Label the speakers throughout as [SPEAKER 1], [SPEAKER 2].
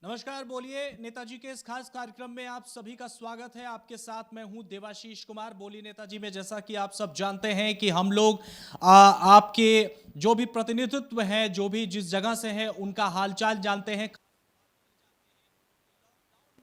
[SPEAKER 1] नमस्कार, बोलिए नेताजी के इस खास कार्यक्रम में आप सभी का स्वागत है। आपके साथ मैं हूं देवाशीष कुमार। बोलिए नेताजी में जैसा कि आप सब जानते हैं कि हम लोग आपके जो भी प्रतिनिधित्व है, जो भी जिस जगह से है, उनका हालचाल जानते हैं।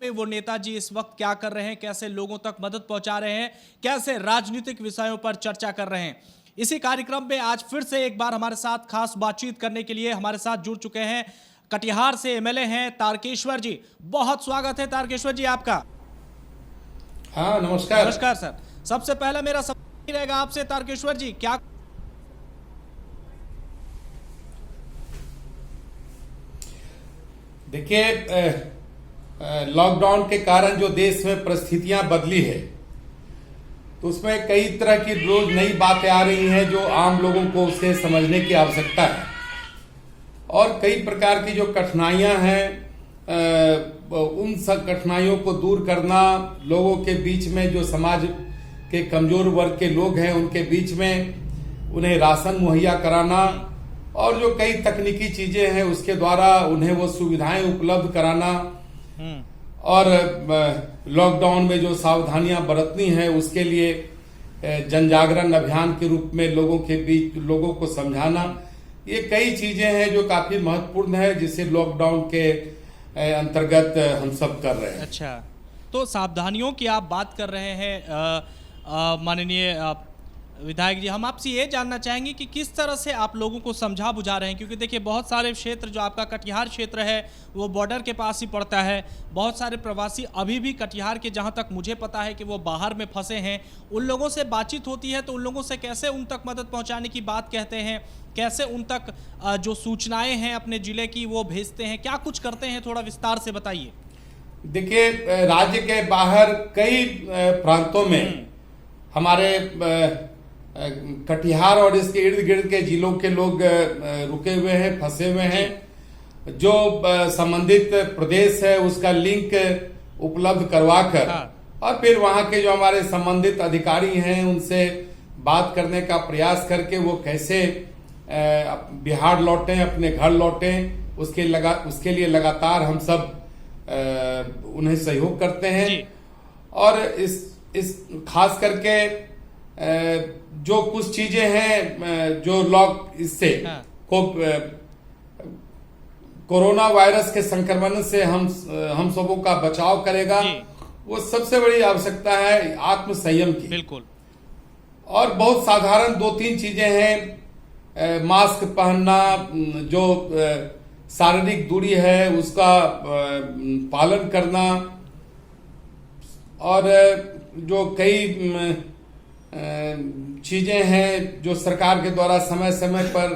[SPEAKER 1] वो नेताजी इस वक्त क्या कर रहे हैं, कैसे लोगों तक मदद पहुंचा रहे हैं, कैसे राजनीतिक विषयों पर चर्चा कर रहे हैं। इसी कार्यक्रम में आज फिर से एक बार हमारे साथ खास बातचीत करने के लिए हमारे साथ जुड़ चुके हैं कटिहार से एमएलए हैं तारकेश्वर जी। बहुत स्वागत है तारकेश्वर जी आपका।
[SPEAKER 2] हाँ, नमस्कार।
[SPEAKER 1] नमस्कार सर। सबसे पहला मेरा सवाल रहेगा आपसे तारकेश्वर जी, क्या
[SPEAKER 2] देखिए, लॉकडाउन के कारण जो देश में परिस्थितियां बदली है, तो उसमें कई तरह की रोज नई बातें आ रही हैं जो आम लोगों को उसे समझने की आवश्यकता है। और कई प्रकार की जो कठिनाइयां हैं, उन सब कठिनाइयों को दूर करना, लोगों के बीच में जो समाज के कमजोर वर्ग के लोग हैं उनके बीच में उन्हें राशन मुहैया कराना, और जो कई तकनीकी चीजें हैं उसके द्वारा उन्हें वो सुविधाएं उपलब्ध कराना, और लॉकडाउन में जो सावधानियां बरतनी है उसके लिए जन जागरण अभियान के रूप में लोगों के बीच लोगों को समझाना, ये कई चीजें हैं जो काफी महत्वपूर्ण है, जिसे लॉकडाउन के अंतर्गत हम सब कर रहे हैं।
[SPEAKER 1] अच्छा, तो सावधानियों की आप बात कर रहे हैं माननीय विधायक जी, हम आपसे ये जानना चाहेंगे कि किस तरह से आप लोगों को समझा बुझा रहे हैं, क्योंकि देखिए बहुत सारे क्षेत्र, जो आपका कटिहार क्षेत्र है वो बॉर्डर के पास ही पड़ता है। बहुत सारे प्रवासी अभी भी कटिहार के, जहां तक मुझे पता है कि वो बाहर में फंसे हैं, उन लोगों से बातचीत होती है तो उन लोगों से कैसे उन तक मदद पहुंचाने की बात कहते हैं, कैसे उन तक जो सूचनाएं हैं अपने जिले की वो भेजते हैं, क्या कुछ करते हैं, थोड़ा विस्तार से बताइए।
[SPEAKER 2] देखिए, राज्य के बाहर कई प्रांतों में हमारे कटिहार और इसके इर्द गिर्द के जिलों के लोग रुके हुए हैं, फंसे हुए हैं। जो संबंधित प्रदेश है उसका लिंक उपलब्ध करवाकर, और फिर वहां के जो हमारे संबंधित अधिकारी हैं उनसे बात करने का प्रयास करके वो कैसे बिहार लौटें, अपने घर लौटें, उसके लिए लगातार हम सब उन्हें सहयोग करते हैं। और इस खास करके जो कुछ चीजें हैं जो इससे कोरोना वायरस के संक्रमण से हम सबों का बचाव करेगा, वो सबसे बड़ी आवश्यकता है आत्म संयम की।
[SPEAKER 1] बिल्कुल।
[SPEAKER 2] और बहुत साधारण 2-3 चीजें हैं, मास्क पहनना, जो शारीरिक दूरी है उसका पालन करना, और जो कई चीजें हैं जो सरकार के द्वारा समय समय पर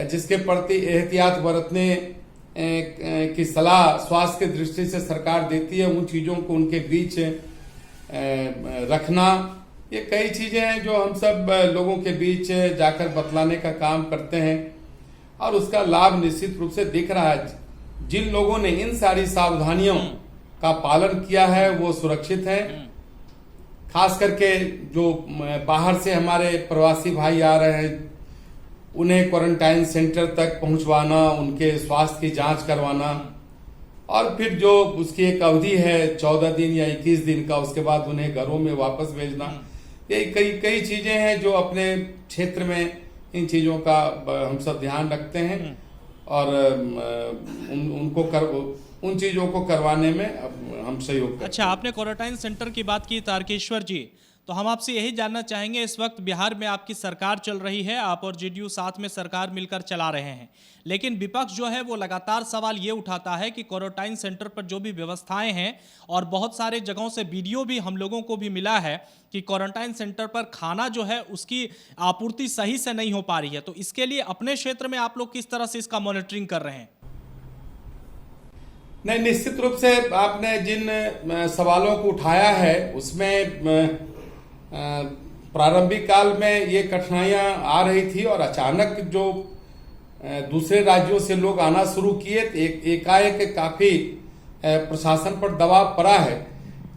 [SPEAKER 2] जिसके प्रति एहतियात बरतने की सलाह स्वास्थ्य की दृष्टि से सरकार देती है, उन चीजों को उनके बीच रखना, ये कई चीजें हैं जो हम सब लोगों के बीच जाकर बतलाने का काम करते हैं। और उसका लाभ निश्चित रूप से दिख रहा है। जिन लोगों ने इन सारी सावधानियों का पालन किया है वो सुरक्षित हैं। खास करके जो बाहर से हमारे प्रवासी भाई आ रहे हैं उन्हें क्वारंटाइन सेंटर तक पहुंचवाना, उनके स्वास्थ्य की जांच करवाना, और फिर जो उसकी एक अवधि है 14 दिन या 21 दिन का, उसके बाद उन्हें घरों में वापस भेजना, ये कई चीजें हैं जो अपने क्षेत्र में इन चीजों का हम सब ध्यान रखते हैं, और उन चीजों को करवाने में हम सहयोग करते हैं।
[SPEAKER 1] अच्छा, आपने क्वारंटाइन सेंटर की बात की तारकेश्वर जी, तो हम आपसे यही जानना चाहेंगे, इस वक्त बिहार में आपकी सरकार चल रही है, आप और जेडीयू साथ में सरकार मिलकर चला रहे हैं, लेकिन विपक्ष जो है वो लगातार सवाल ये उठाता है कि क्वारंटाइन सेंटर पर जो भी व्यवस्थाएं हैं, और बहुत सारे जगहों से वीडियो भी हम लोगों को भी मिला है कि क्वारंटाइन सेंटर पर खाना जो है उसकी आपूर्ति सही से नहीं हो पा रही है, तो इसके लिए अपने क्षेत्र में आप लोग किस तरह से इसका मॉनिटरिंग कर रहे हैं?
[SPEAKER 2] नहीं, निश्चित रूप से आपने जिन सवालों को उठाया है उसमें प्रारंभिक काल में ये कठिनाइयां आ रही थी, और अचानक जो दूसरे राज्यों से लोग आना शुरू किए, एकाएक काफी प्रशासन पर दबाव पड़ा है।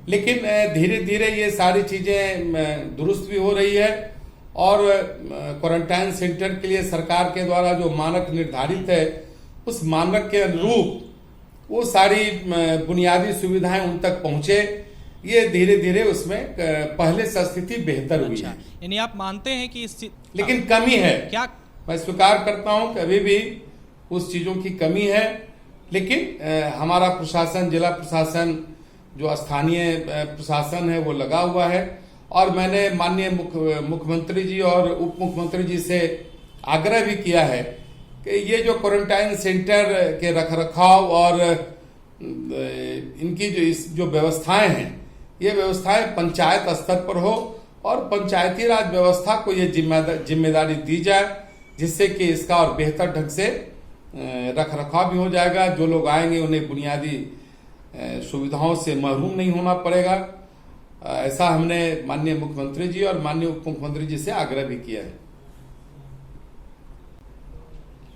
[SPEAKER 2] लेकिन धीरे धीरे ये सारी चीजें दुरुस्त भी हो रही है, और क्वारंटाइन सेंटर के लिए सरकार के द्वारा जो मानक निर्धारित है उस मानक के अनुरूप वो सारी बुनियादी सुविधाएं उन तक पहुंचे, ये धीरे धीरे उसमें पहले से स्थिति बेहतर हुई है।
[SPEAKER 1] यानी आप मानते हैं कि
[SPEAKER 2] लेकिन कमी है,
[SPEAKER 1] क्या?
[SPEAKER 2] मैं स्वीकार करता हूं कि अभी भी उस चीजों की कमी है, लेकिन हमारा प्रशासन, जिला प्रशासन, जो स्थानीय प्रशासन है वो लगा हुआ है। और मैंने माननीय मुख्यमंत्री जी और उप मुख्यमंत्री जी से आग्रह भी किया है कि ये जो क्वारंटाइन सेंटर के रखरखाव और इनकी जो व्यवस्थाएं हैं, ये व्यवस्थाएं पंचायत स्तर पर हो और पंचायती राज व्यवस्था को ये जिम्मेदारी दी जाए, जिससे कि इसका और बेहतर ढंग से रखरखाव भी हो जाएगा। जो लोग आएंगे उन्हें बुनियादी सुविधाओं से महरूम नहीं होना पड़ेगा। ऐसा हमने माननीय मुख्यमंत्री जी और माननीय उप मुख्यमंत्री जी से आग्रह भी किया है।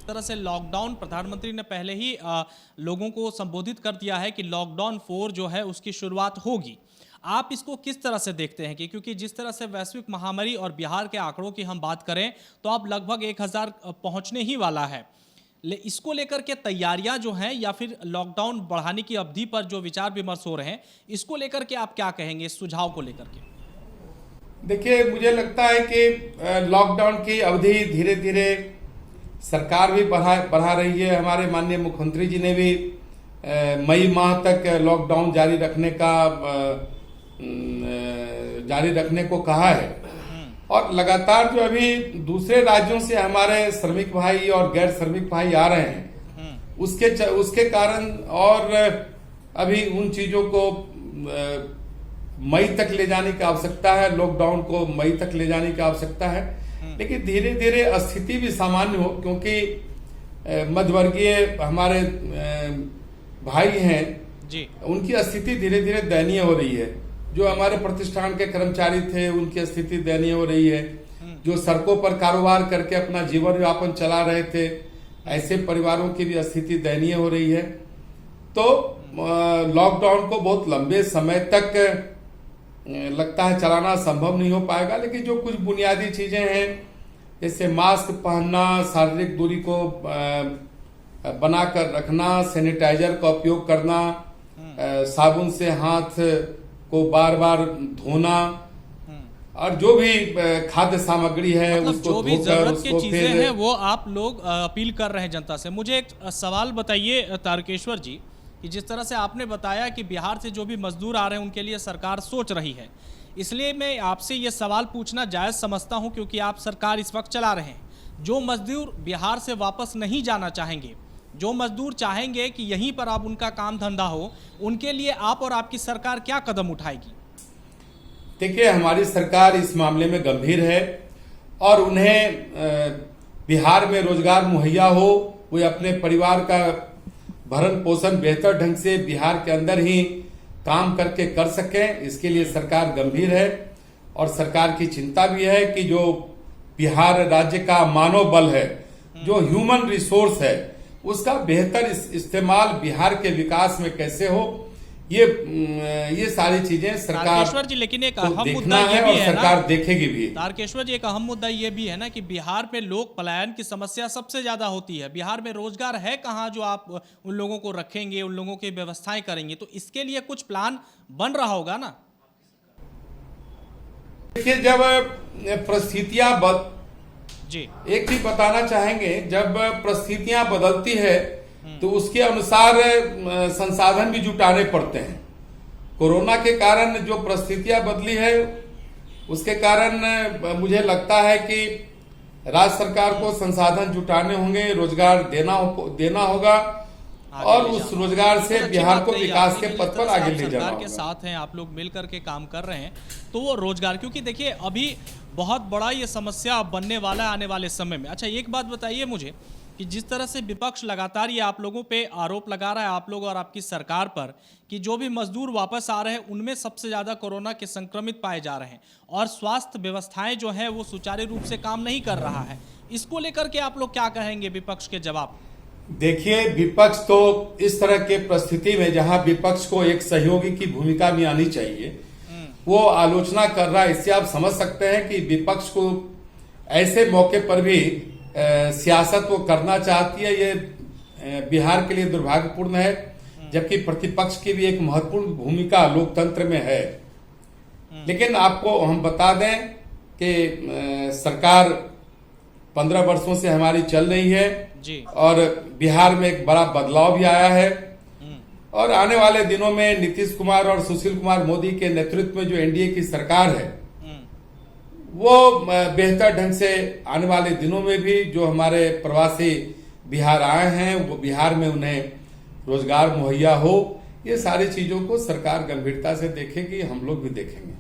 [SPEAKER 1] तरह से लॉकडाउन प्रधानमंत्री ने पहले ही लोगों को संबोधित कर दिया है कि लॉकडाउन 4 जो है उसकी शुरुआत होगी। आप इसको किस तरह से देखते हैं कि क्योंकि जिस तरह से वैश्विक महामारी और बिहार के आंकड़ों की हम बात करें तो अब लगभग 1000 पहुंचने ही वाला है, इसको लेकर के तैयारियां जो हैं या फिर लॉकडाउन बढ़ाने की अवधि पर जो विचार विमर्श हो रहे हैं, इसको लेकर के आप क्या कहेंगे, इस सुझाव को लेकर के?
[SPEAKER 2] देखिए, मुझे लगता है कि लॉकडाउन की अवधि धीरे धीरे सरकार भी बढ़ा रही है। हमारे माननीय मुख्यमंत्री जी ने भी मई माह तक लॉकडाउन जारी रखने को कहा है। और लगातार जो अभी दूसरे राज्यों से हमारे श्रमिक भाई और गैर श्रमिक भाई आ रहे हैं, उसके कारण और अभी उन चीजों को मई तक ले जाने की आवश्यकता है, लॉकडाउन को मई तक ले जाने की आवश्यकता है। लेकिन धीरे धीरे स्थिति भी सामान्य हो, क्योंकि मध्यवर्गीय हमारे भाई हैं
[SPEAKER 1] जी,
[SPEAKER 2] उनकी स्थिति धीरे धीरे दयनीय हो रही है। जो हमारे प्रतिष्ठान के कर्मचारी थे उनकी स्थिति दयनीय हो रही है। जो सड़कों पर कारोबार करके अपना जीवन यापन चला रहे थे, ऐसे परिवारों की भी स्थिति दयनीय हो रही है। तो लॉकडाउन को बहुत लंबे समय तक लगता है चलाना संभव नहीं हो पाएगा। लेकिन जो कुछ बुनियादी चीजें हैं, जैसे मास्क पहनना, शारीरिक दूरी को बनाकर रखना, सैनिटाइजर का उपयोग करना, साबुन से हाथ को बार बार धोना, और जो भी खाद्य सामग्री है
[SPEAKER 1] मतलब
[SPEAKER 2] उसको
[SPEAKER 1] जो भी
[SPEAKER 2] धोकर
[SPEAKER 1] जरूरत की
[SPEAKER 2] उसको
[SPEAKER 1] चीजें हैं वो आप लोग अपील कर रहे हैं जनता से। मुझे एक सवाल बताइए तारकेश्वर जी, कि जिस तरह से आपने बताया कि बिहार से जो भी मजदूर आ रहे हैं उनके लिए सरकार सोच रही है, इसलिए मैं आपसे ये सवाल पूछना जायज समझता हूं क्योंकि आप सरकार इस वक्त चला रहे हैं। जो मजदूर बिहार से वापस नहीं जाना चाहेंगे, जो मजदूर चाहेंगे कि यहीं पर अब उनका काम धंधा हो, उनके लिए आप और आपकी सरकार क्या कदम उठाएगी?
[SPEAKER 2] देखिए, हमारी सरकार इस मामले में गंभीर है और उन्हें बिहार में रोजगार मुहैया हो, वे अपने परिवार का भरण पोषण बेहतर ढंग से बिहार के अंदर ही काम करके कर सकें, इसके लिए सरकार गंभीर है। और सरकार की चिंता भी है कि जो बिहार राज्य का मानव बल है, जो ह्यूमन रिसोर्स है, उसका बेहतर इस्तेमाल बिहार के विकास में कैसे हो, ये सारी चीजें सरकार
[SPEAKER 1] तारकेश्वर जी, लेकिन एक अहम मुद्दा
[SPEAKER 2] है
[SPEAKER 1] ये भी
[SPEAKER 2] और
[SPEAKER 1] है
[SPEAKER 2] सरकार
[SPEAKER 1] ना
[SPEAKER 2] देखेगी भी।
[SPEAKER 1] तारकेश्वर जी, एक अहम मुद्दा ये भी है ना कि बिहार में लोक पलायन की समस्या सबसे ज्यादा होती है। बिहार में रोजगार है कहाँ जो आप उन लोगों को रखेंगे, उन लोगों की व्यवस्थाएं करेंगे? तो इसके लिए कुछ प्लान बन रहा होगा ना?
[SPEAKER 2] देखिए, जब परिस्थितियां
[SPEAKER 1] जी,
[SPEAKER 2] एक चीज बताना चाहेंगे, जब परिस्थितियां बदलती है तो उसके अनुसार संसाधन भी जुटाने पड़ते हैं। कोरोना के कारण जो परिस्थितियां बदली है, उसके कारण मुझे लगता है कि राज्य सरकार को संसाधन जुटाने होंगे, रोजगार देना होगा और उस रोजगार से बिहार को विकास के पथ पर आगे ले जाना
[SPEAKER 1] सरकार के
[SPEAKER 2] होगा।
[SPEAKER 1] साथ हैं, आप लोग मिल करके काम कर रहे हैं, तो वो रोजगार, क्योंकि देखिए अभी बहुत बड़ा ये समस्या बनने वाला है आने वाले समय में। अच्छा, एक बात बताइए मुझे कि जिस तरह से विपक्ष लगातार ये आप लोगों पे आरोप लगा रहा है, आप लोग और आपकी सरकार पर, कि जो भी मजदूर वापस आ रहे हैं उनमें सबसे ज़्यादा कोरोना के संक्रमित पाए जा रहे हैं और स्वास्थ्य व्यवस्थाएं जो है वो सुचारू रूप से काम नहीं कर रहा है, इसको लेकर के आप लोग क्या कहेंगे विपक्ष के जवाब?
[SPEAKER 2] देखिए, विपक्ष तो इस तरह के परिस्थिति में जहां विपक्ष को एक सहयोगी की भूमिका में आनी चाहिए, वो आलोचना कर रहा है। इससे आप समझ सकते हैं कि विपक्ष को ऐसे मौके पर भी सियासत वो करना चाहती है। ये बिहार के लिए दुर्भाग्यपूर्ण है। जबकि प्रतिपक्ष की भी एक महत्वपूर्ण भूमिका लोकतंत्र में है। लेकिन आपको हम बता दें कि सरकार 15 वर्षों से हमारी चल रही है
[SPEAKER 1] जी।
[SPEAKER 2] और बिहार में एक बड़ा बदलाव भी आया है और आने वाले दिनों में नीतीश कुमार और सुशील कुमार मोदी के नेतृत्व में जो एनडीए की सरकार है वो बेहतर ढंग से आने वाले दिनों में भी जो हमारे प्रवासी बिहार आए हैं वो बिहार में उन्हें रोजगार मुहैया हो, ये सारी चीजों को सरकार गंभीरता से देखेगी, हम लोग भी देखेंगे।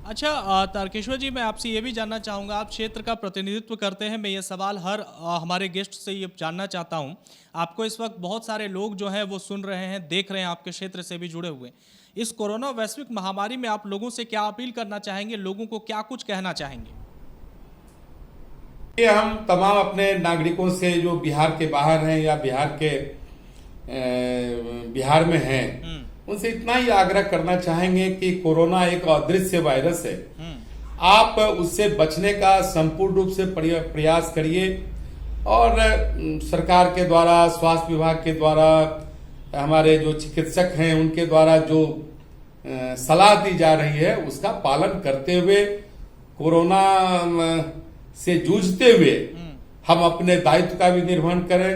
[SPEAKER 1] अच्छा तारकेश्वर जी, मैं आपसे ये भी जानना चाहूँगा, आप क्षेत्र का प्रतिनिधित्व करते हैं। मैं ये सवाल हर हमारे गेस्ट से ये जानना चाहता हूँ। आपको इस वक्त बहुत सारे लोग जो हैं वो सुन रहे हैं, देख रहे हैं, आपके क्षेत्र से भी जुड़े हुए। इस कोरोना वैश्विक महामारी में आप लोगों से क्या अपील करना चाहेंगे, लोगों को क्या कुछ कहना चाहेंगे?
[SPEAKER 2] ये हम तमाम अपने नागरिकों से जो बिहार के बाहर हैं या बिहार में हैं, उनसे इतना ही आग्रह करना चाहेंगे कि कोरोना एक अदृश्य वायरस है। आप उससे बचने का संपूर्ण रूप से प्रयास करिए और सरकार के द्वारा, स्वास्थ्य विभाग के द्वारा, हमारे जो चिकित्सक हैं उनके द्वारा जो सलाह दी जा रही है उसका पालन करते हुए, कोरोना से जूझते हुए हम अपने दायित्व का भी निर्वहन करें,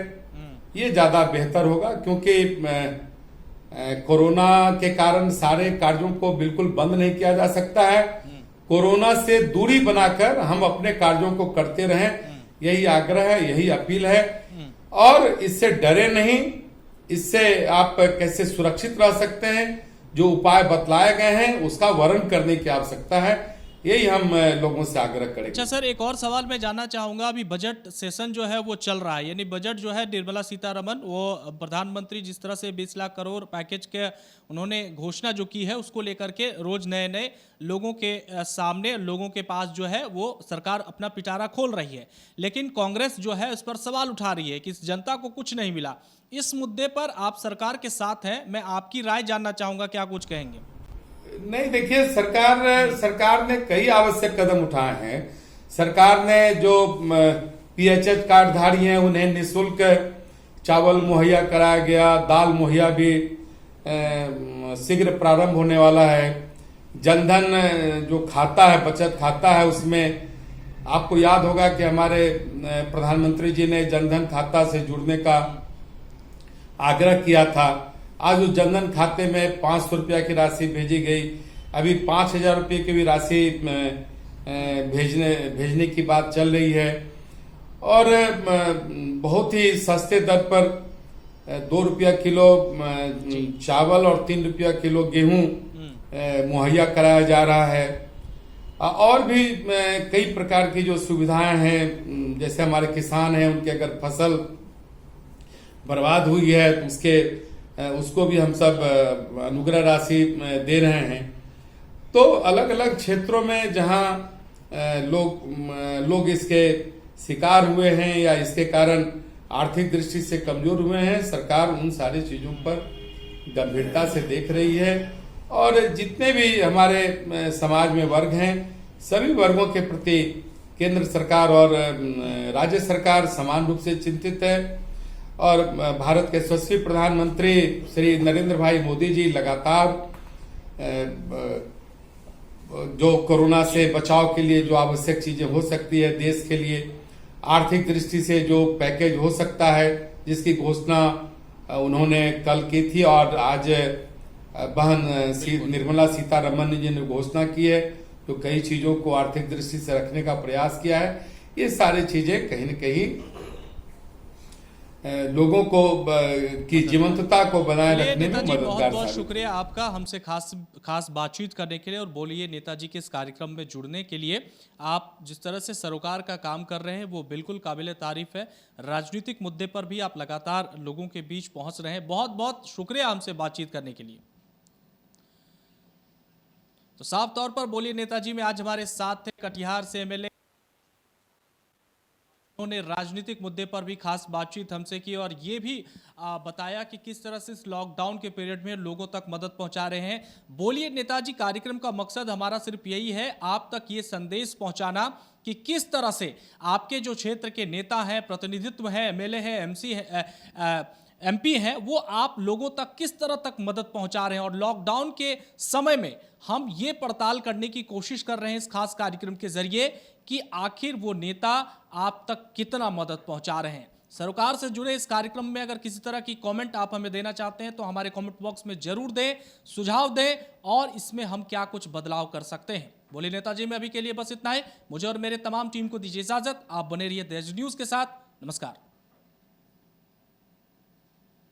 [SPEAKER 2] ये ज्यादा बेहतर होगा। क्योंकि कोरोना के कारण सारे कार्यों को बिल्कुल बंद नहीं किया जा सकता है। कोरोना से दूरी बनाकर हम अपने कार्यों को करते रहें, यही आग्रह है, यही अपील है। और इससे डरे नहीं, इससे आप कैसे सुरक्षित रह सकते हैं, जो उपाय बतलाए गए हैं उसका वर्णन करने की आवश्यकता है, यही हम लोगों से आग्रह करेंगे।
[SPEAKER 1] अच्छा सर, एक और सवाल मैं जानना चाहूंगा। अभी बजट सेशन जो है वो चल रहा है, यानी बजट जो है निर्मला सीतारमण, वो प्रधानमंत्री जिस तरह से 20 लाख करोड़ पैकेज के उन्होंने घोषणा जो की है उसको लेकर के रोज नए नए लोगों के सामने, लोगों के पास जो है वो सरकार अपना पिटारा खोल रही है। लेकिन कांग्रेस जो है उस पर सवाल उठा रही है कि इस जनता को कुछ नहीं मिला। इस मुद्दे पर आप सरकार के साथ हैं, मैं आपकी राय जानना चाहूंगा, क्या कुछ कहेंगे?
[SPEAKER 2] नहीं, देखिए, सरकार ने कई आवश्यक कदम उठाए हैं। सरकार ने जो पीएचएच कार्डधारी हैं उन्हें निःशुल्क चावल मुहैया कराया गया, दाल मुहैया भी शीघ्र प्रारंभ होने वाला है। जनधन जो खाता है, बचत खाता है, उसमें आपको याद होगा कि हमारे प्रधानमंत्री जी ने जनधन खाता से जुड़ने का आग्रह किया था। आज उस जनधन खाते में 500 रुपया की राशि भेजी गई। अभी 5,000 रुपये की भी राशि भेजने की बात चल रही है और बहुत ही सस्ते दर पर 2 रुपया किलो चावल और 3 रुपया किलो गेहूं मुहैया कराया जा रहा है। और भी कई प्रकार की जो सुविधाएं हैं, जैसे हमारे किसान हैं, उनकी अगर फसल बर्बाद हुई है तो उसको भी हम सब अनुग्रह राशि दे रहे हैं। तो अलग अलग क्षेत्रों में जहां लोग इसके शिकार हुए हैं या इसके कारण आर्थिक दृष्टि से कमजोर हुए हैं, सरकार उन सारी चीजों पर गंभीरता से देख रही है। और जितने भी हमारे समाज में वर्ग हैं, सभी वर्गों के प्रति केंद्र सरकार और राज्य सरकार समान रूप से चिंतित है। और भारत के यशस्वी प्रधानमंत्री श्री नरेंद्र भाई मोदी जी लगातार जो कोरोना से बचाव के लिए जो आवश्यक चीजें हो सकती है, देश के लिए आर्थिक दृष्टि से जो पैकेज हो सकता है, जिसकी घोषणा उन्होंने कल की थी और आज बहन निर्मला सीतारमण जी ने घोषणा की है, तो कई चीजों को आर्थिक दृष्टि से रखने का प्रयास किया है। ये सारी चीजें कहीं न कहीं लोगों को की जीवंतता को बनाए रखने में मददगार।
[SPEAKER 1] बहुत बहुत शुक्रिया आपका हमसे खास बातचीत करने के लिए। और बोलिए, नेताजी के इस कार्यक्रम में जुड़ने के लिए आप जिस तरह से सरोकार का काम कर रहे हैं वो बिल्कुल काबिले तारीफ है। राजनीतिक मुद्दे पर भी आप लगातार लोगों के बीच पहुंच रहे हैं। बहुत बहुत शुक्रिया हमसे बातचीत करने के लिए। तो साफ तौर पर बोलिए नेताजी में आज हमारे साथ थे कटिहार से एमएलए। उन्होंने राजनीतिक मुद्दे पर भी खास बातचीत हमसे की और ये भी बताया कि किस तरह से इस लॉकडाउन के पीरियड में लोगों तक मदद पहुंचा रहे हैं। बोलिए नेताजी कार्यक्रम का मकसद हमारा सिर्फ यही है, आप तक ये संदेश पहुंचाना कि किस तरह से आपके जो क्षेत्र के नेता हैं, प्रतिनिधित्व है, एमएलए है, एमसी है, एमपी हैं वो आप लोगों तक किस तरह तक मदद पहुंचा रहे हैं, और लॉकडाउन के समय में हम ये पड़ताल करने की कोशिश कर रहे हैं इस खास कार्यक्रम के जरिए कि आखिर वो नेता आप तक कितना मदद पहुंचा रहे हैं। सरोकार से जुड़े इस कार्यक्रम में अगर किसी तरह की कमेंट आप हमें देना चाहते हैं तो हमारे कमेंट बॉक्स में जरूर दें, सुझाव दें और इसमें हम क्या कुछ बदलाव कर सकते हैं। बोले नेताजी में अभी के लिए बस इतना ही। मुझे और मेरे तमाम टीम को दीजिए इजाजत। आप बने रहिए देश न्यूज के साथ। नमस्कार।